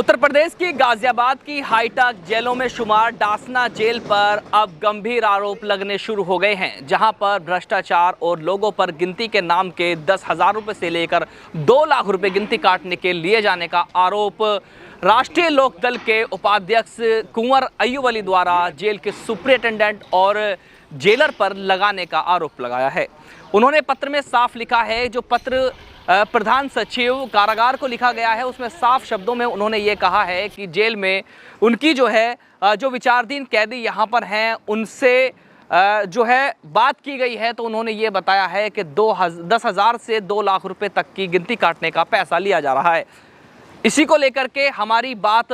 उत्तर प्रदेश की गाजियाबाद की हाईटेक जेलों में शुमार डासना जेल पर अब गंभीर आरोप लगने शुरू हो गए हैं, जहां पर भ्रष्टाचार और लोगों पर गिनती के नाम के 10,000 रुपये से लेकर 2 लाख रुपए गिनती काटने के लिए जाने का आरोप राष्ट्रीय लोकदल के उपाध्यक्ष कुंवर अय्यूब अली द्वारा जेल के सुपरिटेंडेंट और जेलर पर लगाने का आरोप लगाया है। उन्होंने पत्र में साफ लिखा है, जो पत्र प्रधान सचिव कारागार को लिखा गया है, उसमें साफ शब्दों में उन्होंने ये कहा है कि जेल में उनकी जो विचाराधीन कैदी यहाँ पर हैं उनसे बात की गई है। तो उन्होंने ये बताया है कि 10,000 से 2 लाख रुपए तक की गिनती काटने का पैसा लिया जा रहा है। इसी को लेकर के हमारी बात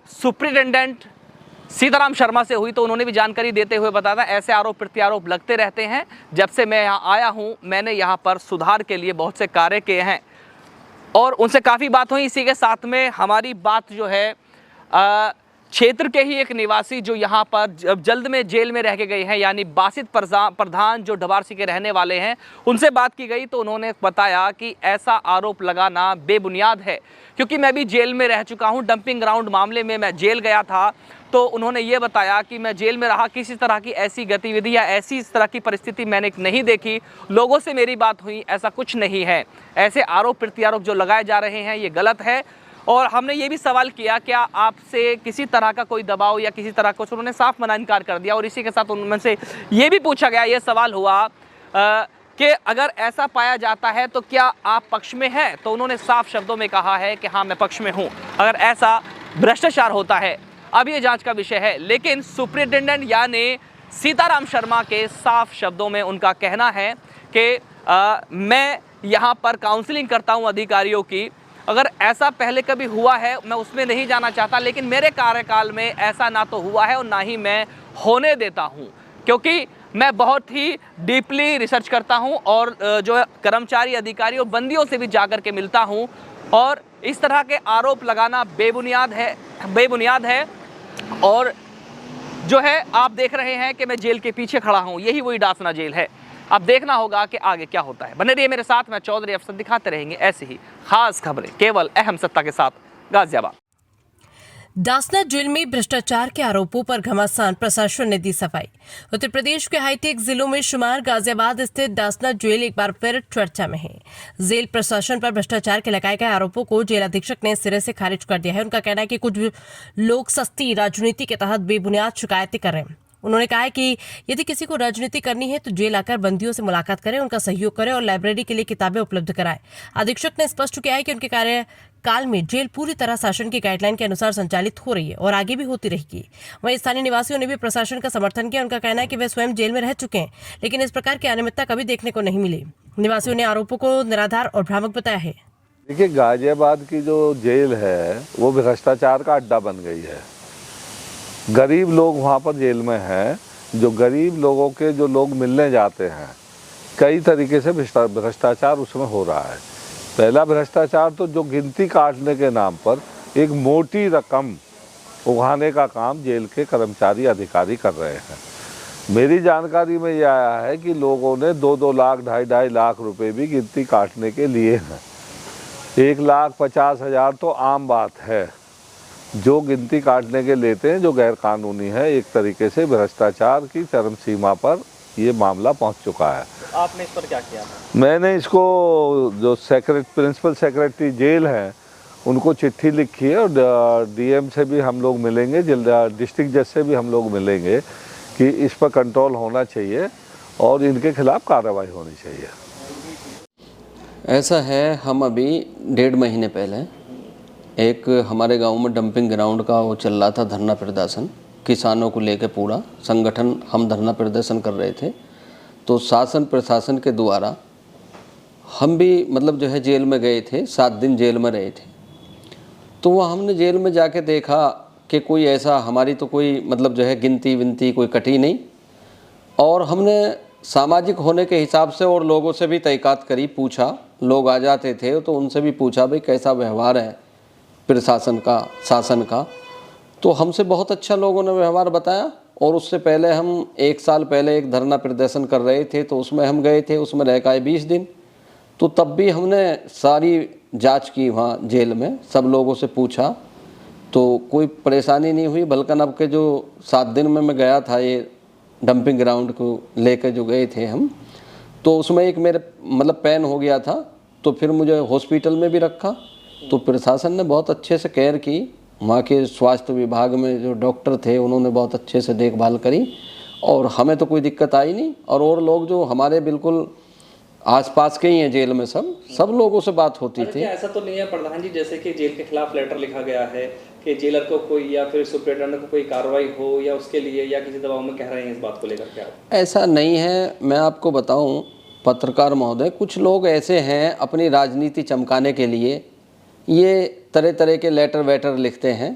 सुपरिटेंडेंट सीताराम शर्मा से हुई, तो उन्होंने भी जानकारी देते हुए बताया था ऐसे आरोप प्रत्यारोप लगते रहते हैं। जब से मैं यहाँ आया हूँ मैंने यहाँ पर सुधार के लिए बहुत से कार्य किए हैं और उनसे काफ़ी बात हुई। इसी के साथ में हमारी बात क्षेत्र के ही एक निवासी जो यहाँ पर जल्द में जेल में रह के गए हैं, यानी बासित प्रधान जो ढबारसी के रहने वाले हैं, उनसे बात की गई तो उन्होंने बताया कि ऐसा आरोप लगाना बेबुनियाद है, क्योंकि मैं भी जेल में रह चुका हूँ। डंपिंग ग्राउंड मामले में मैं जेल गया था, तो उन्होंने ये बताया कि मैं जेल में रहा, किसी तरह की ऐसी गतिविधि या ऐसी इस तरह की परिस्थिति मैंने नहीं देखी। लोगों से मेरी बात हुई, ऐसा कुछ नहीं है। ऐसे आरोप प्रत्यारोप जो लगाए जा रहे हैं ये गलत है। और हमने ये भी सवाल किया, क्या आपसे किसी तरह का कोई दबाव या किसी तरह कुछ, उन्होंने साफ मना इनकार कर दिया। और इसी के साथ उनमें से ये भी पूछा गया, ये सवाल हुआ कि अगर ऐसा पाया जाता है तो क्या आप पक्ष में हैं? तो उन्होंने साफ शब्दों में कहा है कि हाँ मैं पक्ष में हूँ अगर ऐसा भ्रष्टाचार होता है। अब ये जांच का विषय है, लेकिन सुपरिटेंडेंट यानी सीताराम शर्मा के साफ शब्दों में उनका कहना है कि मैं यहाँ पर काउंसलिंग करता हूँ अधिकारियों की। अगर ऐसा पहले कभी हुआ है मैं उसमें नहीं जाना चाहता, लेकिन मेरे कार्यकाल में ऐसा ना तो हुआ है और ना ही मैं होने देता हूँ, क्योंकि मैं बहुत ही डीपली रिसर्च करता हूँ और जो कर्मचारी अधिकारियों बंदियों से भी जाकर के मिलता हूँ। और इस तरह के आरोप लगाना बेबुनियाद है। और आप देख रहे हैं कि मैं जेल के पीछे खड़ा हूँ, यही वही डासना जेल है। अब देखना होगा कि आगे क्या होता है। बने रहिए मेरे साथ, मैं चौधरी अफसर दिखाते रहेंगे ऐसी ही खास खबरें केवल अहम सत्ता के साथ। गाजियाबाद डासना जेल में भ्रष्टाचार के आरोपों पर घमासान, प्रशासन ने दी सफाई। उत्तर प्रदेश के हाईटेक जिलों में शुमार गाजियाबाद स्थित डासना जेल एक बार फिर चर्चा में है। जेल प्रशासन पर भ्रष्टाचार के लगाए गए आरोपों को जेल अधीक्षक ने सिरे से खारिज कर दिया है। उनका कहना है कि कुछ लोग सस्ती राजनीति के तहत बेबुनियाद शिकायतें कर रहे हैं। उन्होंने कहा है कि यदि किसी को राजनीति करनी है तो जेल आकर बंदियों से मुलाकात करें, उनका सहयोग करें और लाइब्रेरी के लिए किताबें उपलब्ध कराएं। अधीक्षक ने स्पष्ट किया है कि उनके कार्यकाल में जेल पूरी तरह शासन की गाइडलाइन के अनुसार संचालित हो रही है और आगे भी होती रहेगी। वहीं स्थानीय निवासियों ने भी प्रशासन का समर्थन किया। उनका कहना है कि वे स्वयं जेल में रह चुके हैं, लेकिन इस प्रकार की अनियमितता कभी देखने को नहीं मिली। निवासियों ने आरोपों को निराधार और भ्रामक बताया है। देखिए, गाजियाबाद की जो जेल है वो भ्रष्टाचार का अड्डा बन गई है। गरीब लोग वहाँ पर जेल में हैं, जो गरीब लोगों के जो लोग मिलने जाते हैं, कई तरीके से भ्रष्टाचार उसमें हो रहा है। पहला भ्रष्टाचार तो जो गिनती काटने के नाम पर एक मोटी रकम उगाने का काम जेल के कर्मचारी अधिकारी कर रहे हैं। मेरी जानकारी में यह आया है कि लोगों ने 2-2 लाख 2.5 लाख रुपए भी गिनती काटने के लिए हैं। 1,50,000 तो आम बात है जो गिनती काटने के लेते हैं, जो गैर कानूनी है। एक तरीके से भ्रष्टाचार की चरम सीमा पर ये मामला पहुंच चुका है। तो आपने इस पर क्या किया था? मैंने इसको जो प्रिंसिपल सेक्रेटरी जेल हैं उनको चिट्ठी लिखी है और डीएम से भी हम लोग मिलेंगे, डिस्ट्रिक्ट जज से भी हम लोग मिलेंगे कि इस पर कंट्रोल होना चाहिए और इनके खिलाफ कार्रवाई होनी चाहिए। ऐसा है, हम अभी 1.5 महीने पहले एक हमारे गांव में डंपिंग ग्राउंड का वो चल रहा था धरना प्रदर्शन, किसानों को लेकर पूरा संगठन हम धरना प्रदर्शन कर रहे थे। तो शासन प्रशासन के द्वारा हम भी जेल में गए थे, 7 दिन जेल में रहे थे। तो वह हमने जेल में जाके देखा कि कोई ऐसा हमारी तो कोई गिनती विनती कोई कटी नहीं। और हमने सामाजिक होने के हिसाब से और लोगों से भी तहकीकात करी, पूछा। लोग आ जाते थे तो उनसे भी पूछा भाई कैसा व्यवहार है प्रशासन का, शासन का। तो हमसे बहुत अच्छा लोगों ने व्यवहार बताया। और उससे पहले हम 1 साल पहले एक धरना प्रदर्शन कर रहे थे, तो उसमें हम गए थे, उसमें रह गए 20 दिन। तो तब भी हमने सारी जांच की वहाँ जेल में, सब लोगों से पूछा तो कोई परेशानी नहीं हुई। बल्कि अब के जो 7 दिन में मैं गया था ये डंपिंग ग्राउंड को लेकर जो गए थे हम, तो उसमें एक मेरे मतलब पेन हो गया था, तो फिर मुझे हॉस्पिटल में भी रखा। तो प्रशासन ने बहुत अच्छे से केयर की, वहाँ के स्वास्थ्य विभाग में जो डॉक्टर थे उन्होंने बहुत अच्छे से देखभाल करी और हमें तो कोई दिक्कत आई नहीं। और लोग जो हमारे बिल्कुल आसपास के ही हैं जेल में, सब लोगों से बात होती थी। ऐसा तो नहीं है प्रधान जी, जैसे कि जेल के खिलाफ लेटर लिखा गया है कि जेलर को कोई या फिर सुपरिटेंडेंट को कोई कार्रवाई हो या उसके लिए या किसी दबाव में कह रहे हैं इस बात को लेकर क्या? ऐसा नहीं है। मैं आपको बताऊं पत्रकार महोदय, कुछ लोग ऐसे हैं अपनी राजनीति चमकाने के लिए ये तरह तरह के लेटर वेटर लिखते हैं।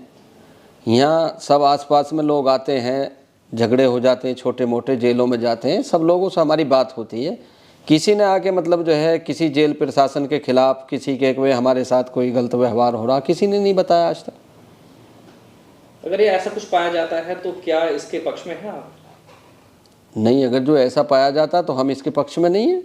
यहाँ सब आसपास में लोग आते हैं, झगड़े हो जाते हैं, छोटे मोटे जेलों में जाते हैं, सब लोगों से हमारी बात होती है। किसी ने आके मतलब जो है किसी जेल प्रशासन के खिलाफ किसी के वे हमारे साथ कोई गलत व्यवहार हो रहा, किसी ने नहीं बताया आज तक। अगर ये ऐसा कुछ पाया जाता है तो क्या इसके पक्ष में है आप? नहीं, अगर जो ऐसा पाया जाता तो हम इसके पक्ष में नहीं है।